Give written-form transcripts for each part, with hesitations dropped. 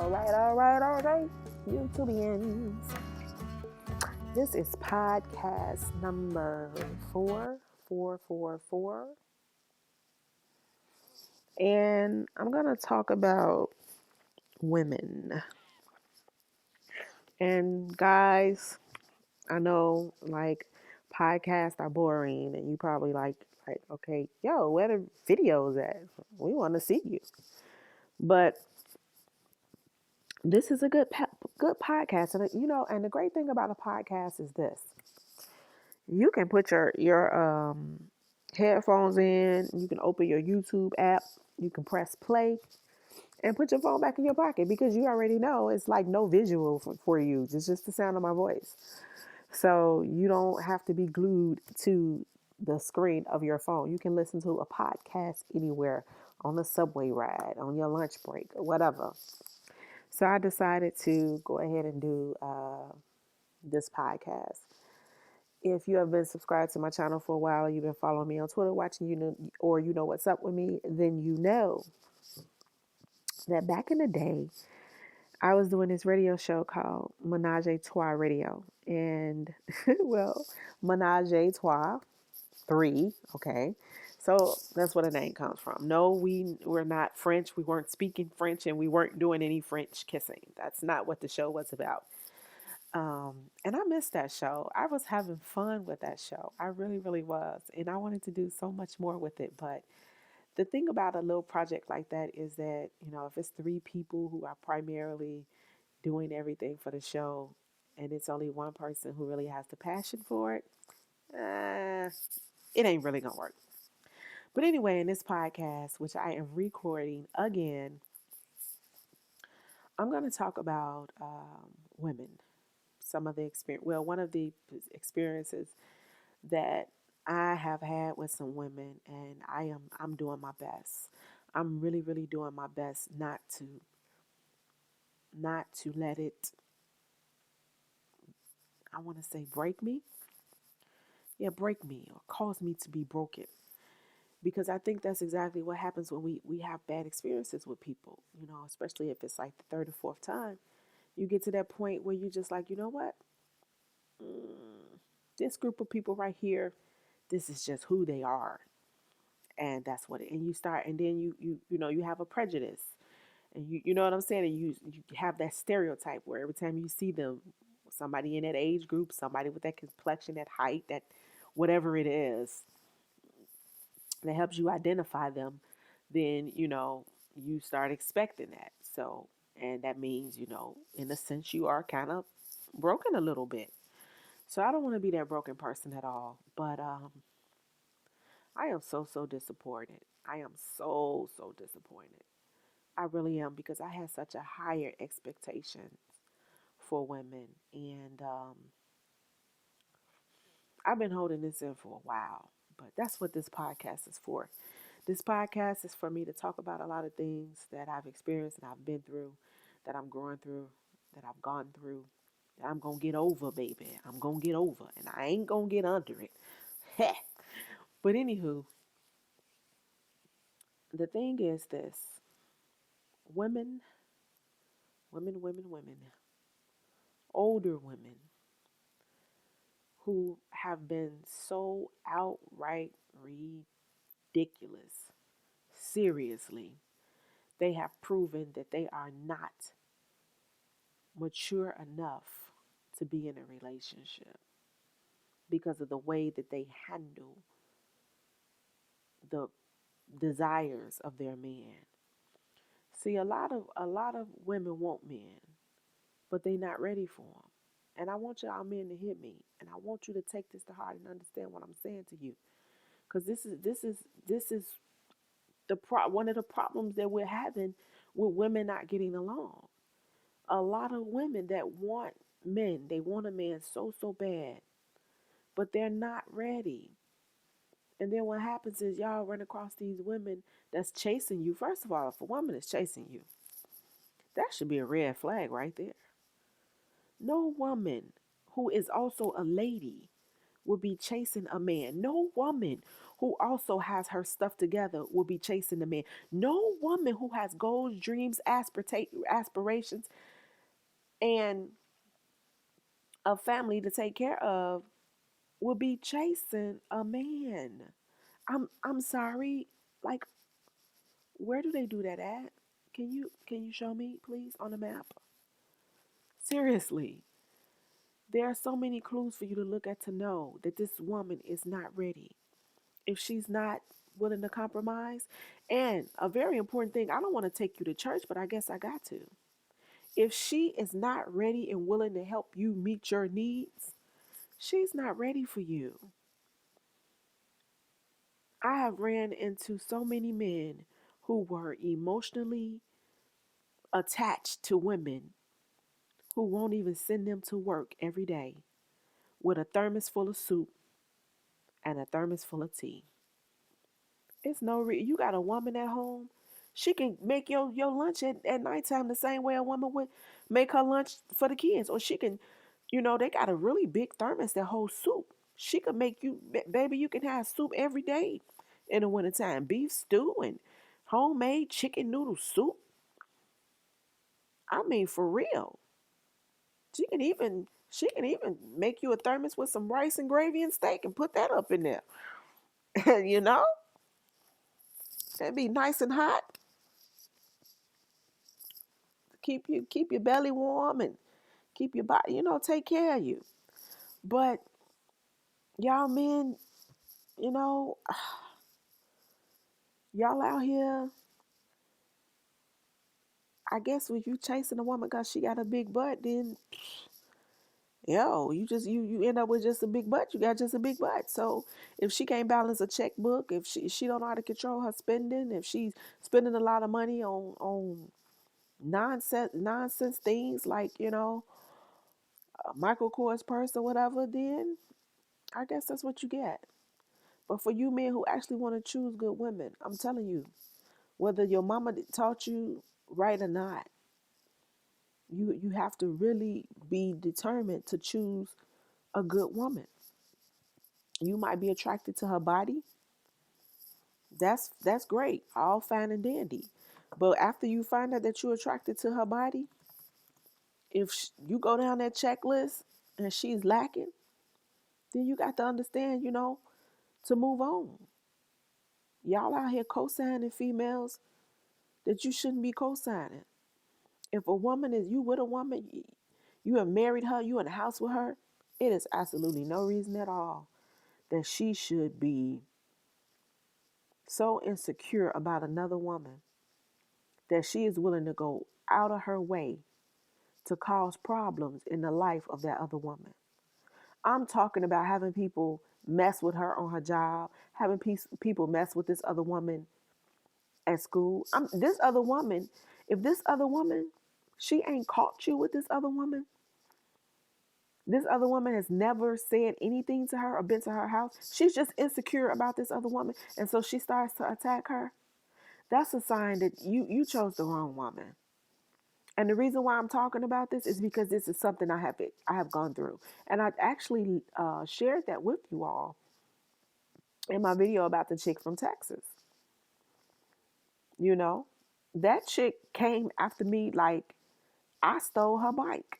All right, YouTubians. This is podcast number 4. And I'm going to talk about women. And guys, I know like podcasts are boring and you probably like, okay, yo, where the videos at? We want to see you. But this is a good podcast, and and the great thing about a podcast is this: you can put your headphones in, you can open your YouTube app, you can press play, and put your phone back in your pocket because you already know it's like no visual for you. It's just the sound of my voice, so you don't have to be glued to the screen of your phone. You can listen to a podcast anywhere on the subway ride, on your lunch break, or whatever. So I decided to go ahead and do this podcast. If you have been subscribed to my channel for a while, you've been following me on Twitter, watching or you know what's up with me, then you know that back in the day, I was doing this radio show called Menage a Trois Radio. And, well, Menage a Trois, three, okay? So that's where the name comes from. No, we were not French. We weren't speaking French and we weren't doing any French kissing. That's not what the show was about. And I missed that show. I was having fun with that show. I really, really was. And I wanted to do so much more with it. But the thing about a little project like that is that, if it's three people who are primarily doing everything for the show and it's only one person who really has the passion for it, it ain't really going to work. But anyway, in this podcast, which I am recording again, I'm going to talk about women. Some of the experience, well, one of the experiences that I have had with some women, and I'm doing my best. I'm really, really doing my best not to let it, I want to say, break me. Yeah, break me or cause me to be broken. Because I think that's exactly what happens when we have bad experiences with people, especially if it's like the third or fourth time. You get to that point where you're just like, you know what? This group of people right here, this is just who they are. And that's what it, and you start, and then you have a prejudice, and you know what I'm saying, and you have that stereotype where every time you see them, somebody in that age group, somebody with that complexion, that height, that whatever it is that helps you identify them, then you start expecting that. So, and that means, in a sense, you are kind of broken a little bit. So I don't want to be that broken person at all. But I am so disappointed. I am so disappointed. I really am, because I had such a higher expectation for women, and I've been holding this in for a while. But that's what this podcast is for. This podcast is for me to talk about a lot of things that I've experienced and I've been through, that I'm growing through, that I've gone through, that I'm gonna get over, baby. I'm gonna get over, and I ain't gonna get under it. But anywho, the thing is this: women, women, older women who have been so outright ridiculous. Seriously, they have proven that they are not mature enough to be in a relationship because of the way that they handle the desires of their man. See, a lot of women want men, but they not ready for them. And I want y'all men to hear me, and I want you to take this to heart and understand what I'm saying to you, because this is one of the problems that we're having with women not getting along. A lot of women that want men, they want a man so bad, but they're not ready. And then what happens is y'all run across these women that's chasing you. First of all, if a woman is chasing you, that should be a red flag right there. No woman who is also a lady will be chasing a man. No woman who also has her stuff together will be chasing a man. No woman who has goals, dreams, aspirations, and a family to take care of will be chasing a man. I'm sorry. Like, where do they do that at? Can you show me, please, on the map? Seriously. There are so many clues for you to look at to know that this woman is not ready. If she's not willing to compromise, and a very important thing, I don't want to take you to church, but I guess I got to. If she is not ready and willing to help you meet your needs, she's not ready for you. I have ran into so many men who were emotionally attached to women who won't even send them to work every day with a thermos full of soup and a thermos full of tea. It's no you got a woman at home. She can make your lunch at nighttime the same way a woman would make her lunch for the kids. Or she can, they got a really big thermos that holds soup. She could make you, baby, you can have soup every day in the wintertime. Beef stew and homemade chicken noodle soup. I mean, for real. She can even make you a thermos with some rice and gravy and steak and put that up in there. you know? That'd be nice and hot. Keep your belly warm and keep your body, take care of you. But y'all men, you know, y'all out here, I guess when you chasing a woman because she got a big butt, then you just you end up with just a big butt. You got just a big butt. So if she can't balance a checkbook, if she don't know how to control her spending, if she's spending a lot of money on nonsense things like a Michael Kors purse or whatever, then I guess that's what you get. But for you men who actually want to choose good women, I'm telling you, whether your mama taught you right or not, you have to really be determined to choose a good woman. You might be attracted to her body. That's great, all fine and dandy. But after you find out that you're attracted to her body, if you go down that checklist and she's lacking, then you got to understand, to move on. Y'all out here co-signing females that you shouldn't be co-signing. If a woman is you with a woman, you have married her, you in the house with her, it is absolutely no reason at all that she should be so insecure about another woman that she is willing to go out of her way to cause problems in the life of that other woman. I'm talking about having people mess with her on her job, having people mess with this other woman at school. If this other woman, she ain't caught you with this other woman has never said anything to her or been to her house. She's just insecure about this other woman. And so she starts to attack her. That's a sign that you chose the wrong woman. And the reason why I'm talking about this is because this is something I have gone through. And I actually shared that with you all in my video about the chick from Texas. You know, that chick came after me like I stole her bike.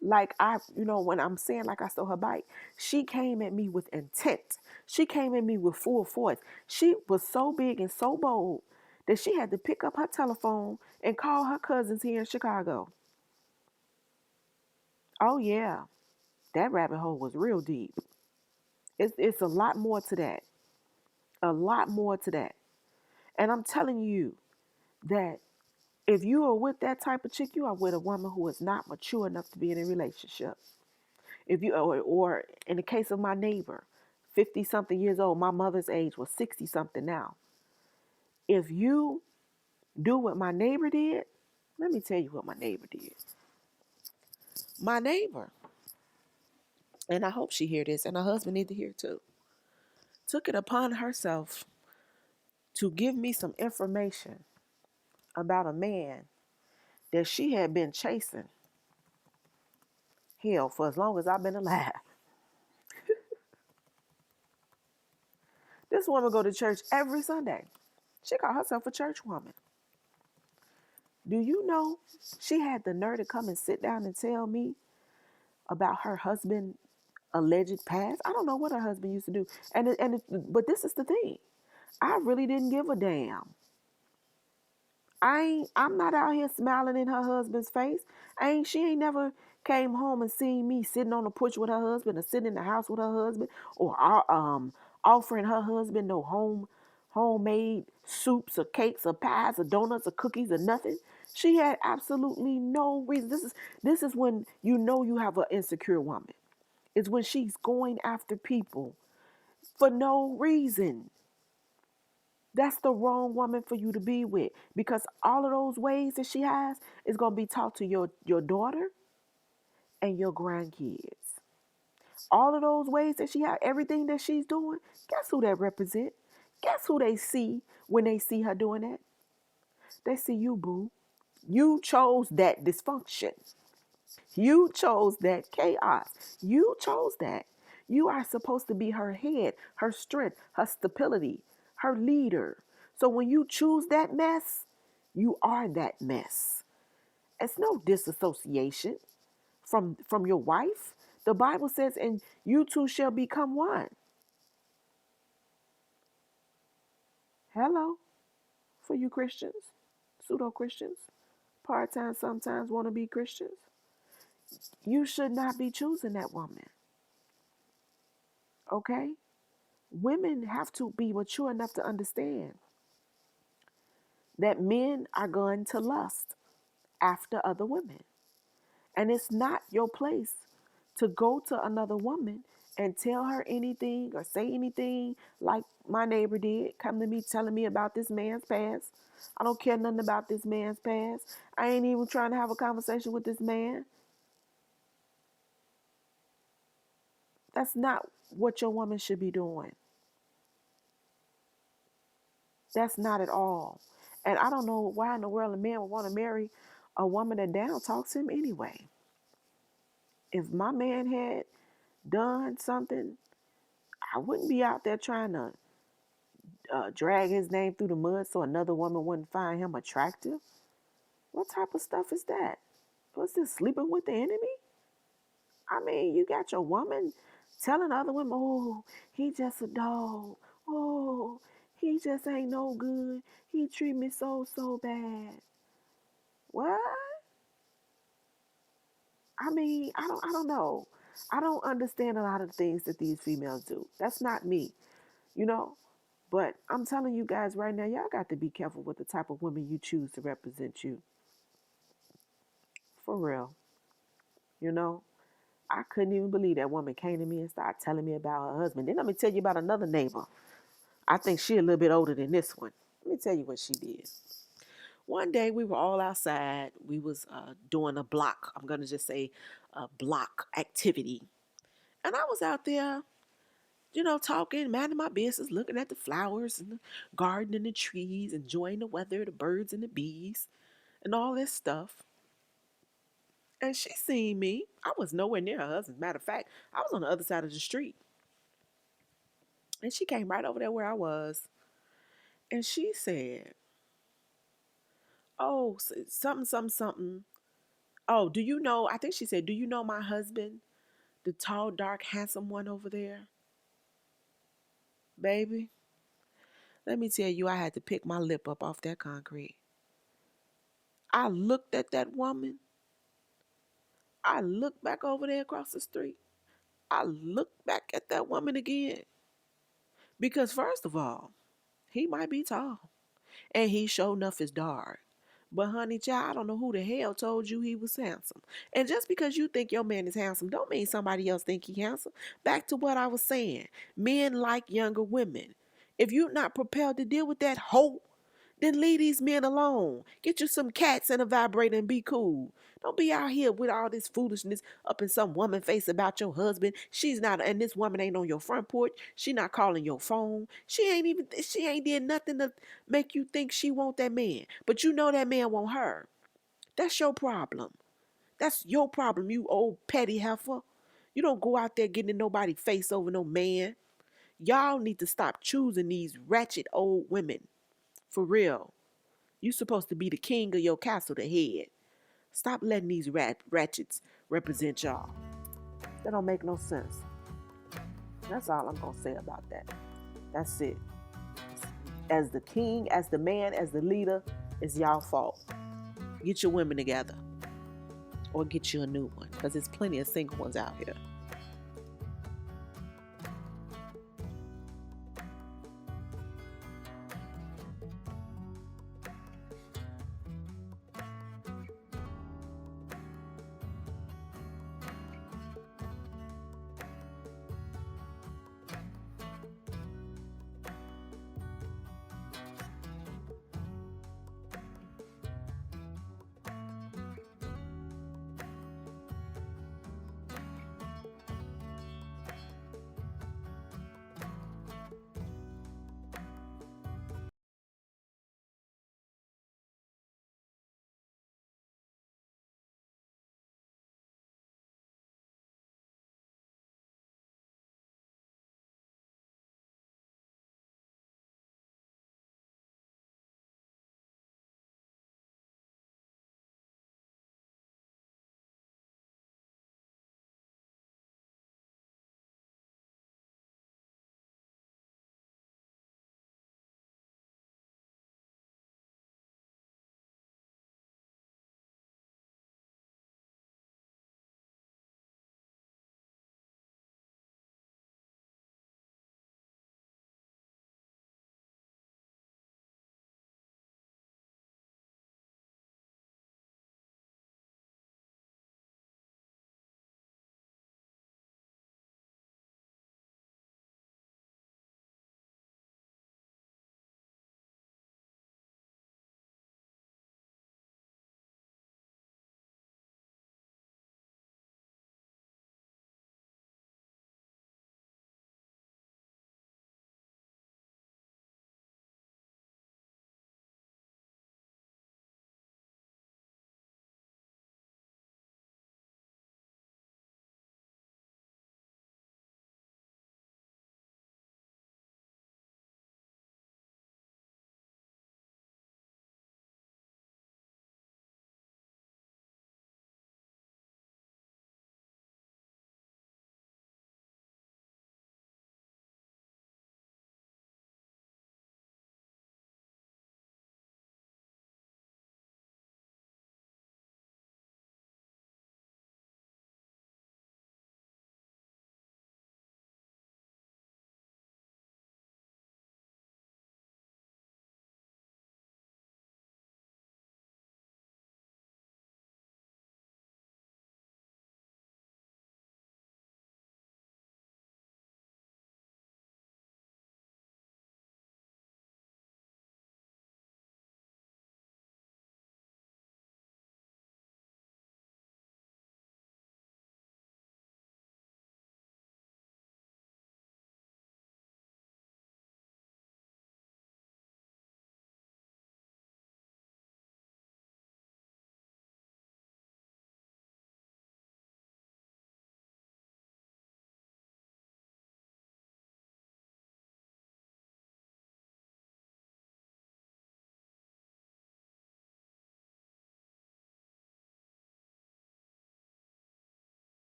Like when I'm saying like I stole her bike, she came at me with intent. She came at me with full force. She was so big and so bold that she had to pick up her telephone and call her cousins here in Chicago. Oh yeah, that rabbit hole was real deep. It's a lot more to that. A lot more to that. And I'm telling you that if you are with that type of chick, you are with a woman who is not mature enough to be in a relationship. If you or in the case of my neighbor, 50 something years old, my mother's age was 60 something now. If you do what my neighbor did, let me tell you what my neighbor did. My neighbor, and I hope she hear this, and her husband need to hear too, took it upon herself to give me some information about a man that she had been chasing, hell, for as long as I've been alive. This woman go to church every Sunday. She called herself a church woman. Do you know she had the nerve to come and sit down and tell me about her husband alleged past? I don't know what her husband used to do. But this is the thing. I really didn't give a damn. I'm not out here smiling in her husband's face. She ain't never came home and seen me sitting on the porch with her husband or sitting in the house with her husband or offering her husband no homemade soups or cakes or pies or donuts or cookies or nothing. She had absolutely no reason. This is when you know you have an insecure woman. It's when she's going after people for no reason. That's the wrong woman for you to be with, because all of those ways that she has is going to be taught to your daughter and your grandkids. All of those ways that she has, everything that she's doing, guess who that represent? Guess who they see when they see her doing that? They see you, boo. You chose that dysfunction. You chose that chaos. You chose that. You are supposed to be her head, her strength, her stability, her leader. So when you choose that mess, you are that mess. It's no disassociation from your wife. The Bible says, and you two shall become one. Hello, for you Christians, pseudo Christians, part time, sometimes want to be Christians. You should not be choosing that woman. Okay? Women have to be mature enough to understand that men are going to lust after other women. And it's not your place to go to another woman and tell her anything or say anything like my neighbor did, come to me telling me about this man's past. I don't care nothing about this man's past. I ain't even trying to have a conversation with this man. That's not what your woman should be doing. That's not at all. And I don't know why in the world a man would want to marry a woman that down talks him anyway. If my man had done something, I wouldn't be out there trying to drag his name through the mud so another woman wouldn't find him attractive. What type of stuff is that? What's this, sleeping with the enemy? I mean, you got your woman telling other women, oh, he just a dog. Oh, he just ain't no good. He treat me so bad. What? I mean, I don't know. I don't understand a lot of the things that these females do. That's not me, you know. But I'm telling you guys right now, y'all got to be careful with the type of women you choose to represent you. For real. You know, I couldn't even believe that woman came to me and started telling me about her husband. Then let me tell you about another neighbor. I think she a little bit older than this one. Let me tell you what she did. One day we were all outside. We was doing a block. I'm going to just say a block activity. And I was out there, talking, minding my business, looking at the flowers and the garden and the trees, enjoying the weather, the birds and the bees, and all this stuff. And she seen me. I was nowhere near her husband. Matter of fact, I was on the other side of the street. And she came right over there where I was. And she said, oh, something, something, something. Oh, do you know? I think she said, do you know my husband? The tall, dark, handsome one over there? Baby, let me tell you, I had to pick my lip up off that concrete. I looked at that woman. I looked back over there across the street. I looked back at that woman again. Because first of all, he might be tall. And he sure enough is dark. But honey child, I don't know who the hell told you he was handsome. And just because you think your man is handsome, don't mean somebody else think he handsome. Back to what I was saying. Men like younger women. If you're not prepared to deal with that hoe, then leave these men alone. Get you some cats and a vibrator and be cool. Don't be out here with all this foolishness up in some woman face about your husband. She's not, and this woman ain't on your front porch. She not calling your phone. She ain't did nothing to make you think she want that man. But you know that man want her. That's your problem. That's your problem, you old petty heifer. You don't go out there getting in nobody's face over no man. Y'all need to stop choosing these ratchet old women. For real. You supposed to be the king of your castle, the head. Stop letting these ratchets represent y'all. That don't make no sense. That's all I'm going to say about that. That's it. As the king, as the man, as the leader, it's y'all fault. Get your women together. Or get you a new one. Because there's plenty of single ones out here.